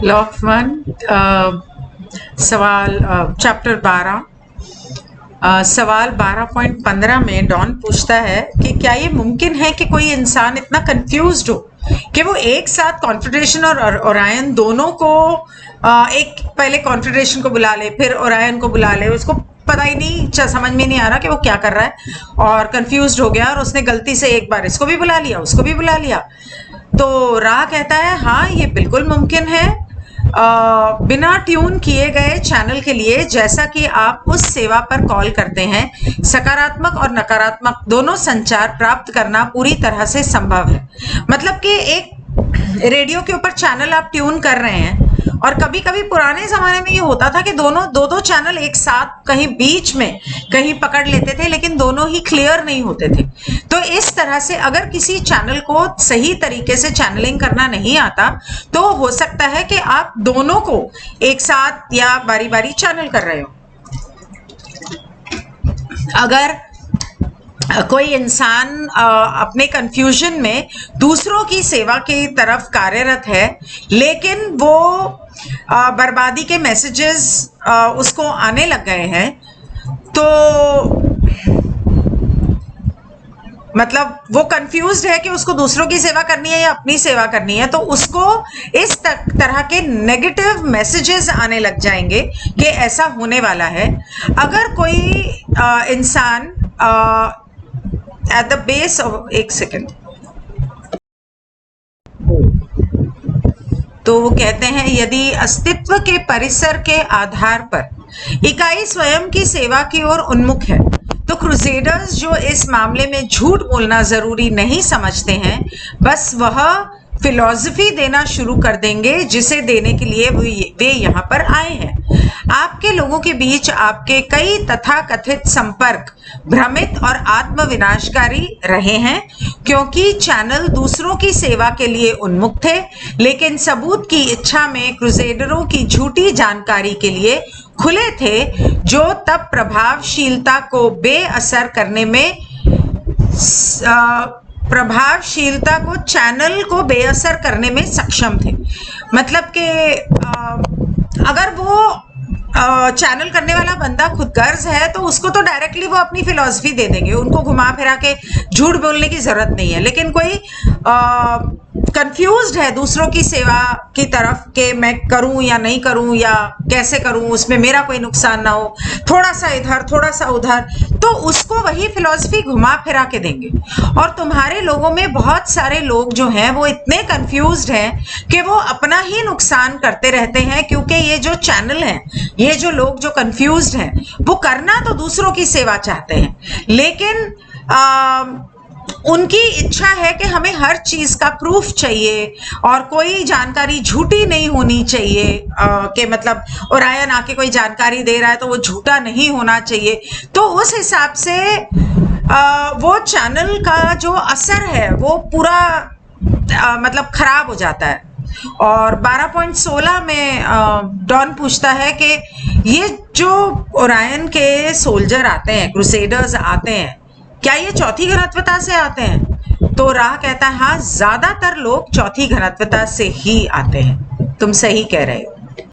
Law of one, सवाल chapter 12, सवाल 12.15 में डॉन पूछता है कि क्या ये मुमकिन है कि कोई इंसान इतना कंफ्यूज्ड हो कि वो एक साथ कॉन्फेडरेशन और ओरायन दोनों को एक पहले कॉन्फेडरेशन को बुला ले, फिर ओरायन को बुला ले, उसको पता ही नहीं, समझ में नहीं आ रहा कि वो क्या कर रहा है और कंफ्यूज्ड हो गया और उसने गलती से एक बार इसको भी बुला लिया, उसको भी बुला लिया। तो राह कहता है हाँ ये बिल्कुल मुमकिन है, बिना ट्यून किए गए चैनल के लिए, जैसा कि आप उस सेवा पर कॉल करते हैं, सकारात्मक और नकारात्मक दोनों संचार प्राप्त करना पूरी तरह से संभव है। मतलब कि एक रेडियो के ऊपर चैनल आप ट्यून कर रहे हैं और कभी कभी पुराने जमाने में ये होता था कि दो चैनल एक साथ कहीं बीच में कहीं पकड़ लेते थे, लेकिन दोनों ही क्लियर नहीं होते थे। तो इस तरह से अगर किसी चैनल को सही तरीके से चैनलिंग करना नहीं आता तो हो सकता है कि आप दोनों को एक साथ या बारी बारी चैनल कर रहे हो। अगर कोई इंसान अपने कंफ्यूजन में दूसरों की सेवा की तरफ कार्यरत है, लेकिन वो बर्बादी के मैसेजेस उसको आने लग गए हैं, तो मतलब वो कंफ्यूज्ड है कि उसको दूसरों की सेवा करनी है या अपनी सेवा करनी है, तो उसको इस तरह के नेगेटिव मैसेजेस आने लग जाएंगे कि ऐसा होने वाला है। अगर कोई इंसान एट द बेस ऑफ, एक सेकेंड, तो वो कहते हैं यदि अस्तित्व के परिसर के आधार पर इकाई स्वयं की सेवा की ओर उन्मुख है, तो क्रूसेडर्स जो इस मामले में झूठ बोलना जरूरी नहीं समझते हैं, बस वह फिलॉसफी देना शुरू कर देंगे जिसे देने के लिए वे यहाँ पर आए हैं। आपके लोगों के बीच आपके कई तथाकथित संपर्क भ्रमित और आत्मविनाशकारी रहे हैं, क्योंकि चैनल दूसरों की सेवा के लिए उन्मुख थे, लेकिन सबूत की इच्छा में क्रूसेडरों की झूठी जानकारी के लिए खुले थे, जो तब प्रभावशीलता को बेअसर करने में प्रभावशीलता को चैनल को बेअसर करने में सक्षम थे। मतलब कि अगर वो चैनल करने वाला बंदा खुदगर्ज है तो उसको तो डायरेक्टली वो अपनी फिलॉसफी दे देंगे, उनको घुमा फिरा के झूठ बोलने की जरूरत नहीं है। लेकिन कोई कंफ्यूज्ड है दूसरों की सेवा की तरफ कि मैं करूं या नहीं करूं या कैसे करूं, उसमें मेरा कोई नुकसान ना हो, थोड़ा सा इधर थोड़ा सा उधर, तो उसको वही फिलॉसफी घुमा फिरा के देंगे। और तुम्हारे लोगों में बहुत सारे लोग जो हैं वो इतने कंफ्यूज्ड हैं कि वो अपना ही नुकसान करते रहते हैं, क्योंकि ये जो चैनल है, ये जो लोग जो कंफ्यूज्ड हैं, वो करना तो दूसरों की सेवा चाहते हैं, लेकिन उनकी इच्छा है कि हमें हर चीज का प्रूफ चाहिए और कोई जानकारी झूठी नहीं होनी चाहिए, कि मतलब ओरायन आके कोई जानकारी दे रहा है तो वो झूठा नहीं होना चाहिए। तो उस हिसाब से वो चैनल का जो असर है वो पूरा मतलब खराब हो जाता है। और 12.16 में डॉन पूछता है कि ये जो ओरायन के सोल्जर आते हैं, क्रूसेडर्स आते हैं, क्या ये चौथी घनत्वता से आते हैं? तो राह कहता है हाँ, ज्यादातर लोग चौथी घनत्वता से ही आते हैं। तुम सही कह रहे हो।